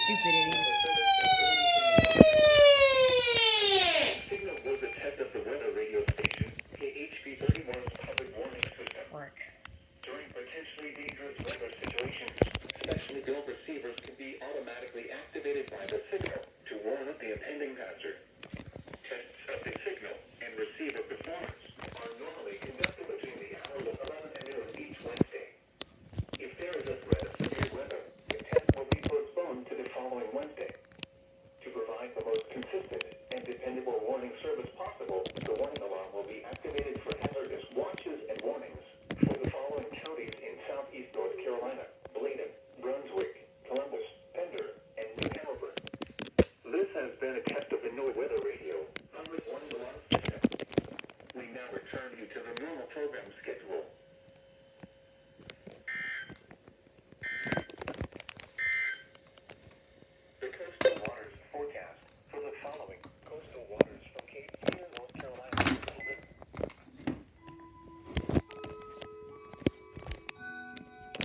stupid idiot. Signal was a test of the weather radio station, KHB 31's public warning system. Work. During potentially dangerous weather situations, specially built receivers can be automatically activated by the signal to warn of the impending hazard. Tests of the signal and receiver performance are normally conducted between the hours of 11 and noon each Wednesday. If there is a threat of severe weather, the test will be postponed to the following Wednesday. To provide the most consistent and dependable warning service possible, the warning alarm will be activated for hazardous watches and warnings for the following counties in southeast North Carolina: Bladen, Brunswick, Columbus, Pender, and New Hanover. This has been a test of the NOAA Weather Radio public warning alarm system. We now return you to the normal program schedule. The coastal waters forecast for the following coastal waters from Cape Fear, North Carolina.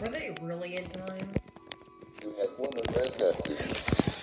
Were they really in time? You had one of them.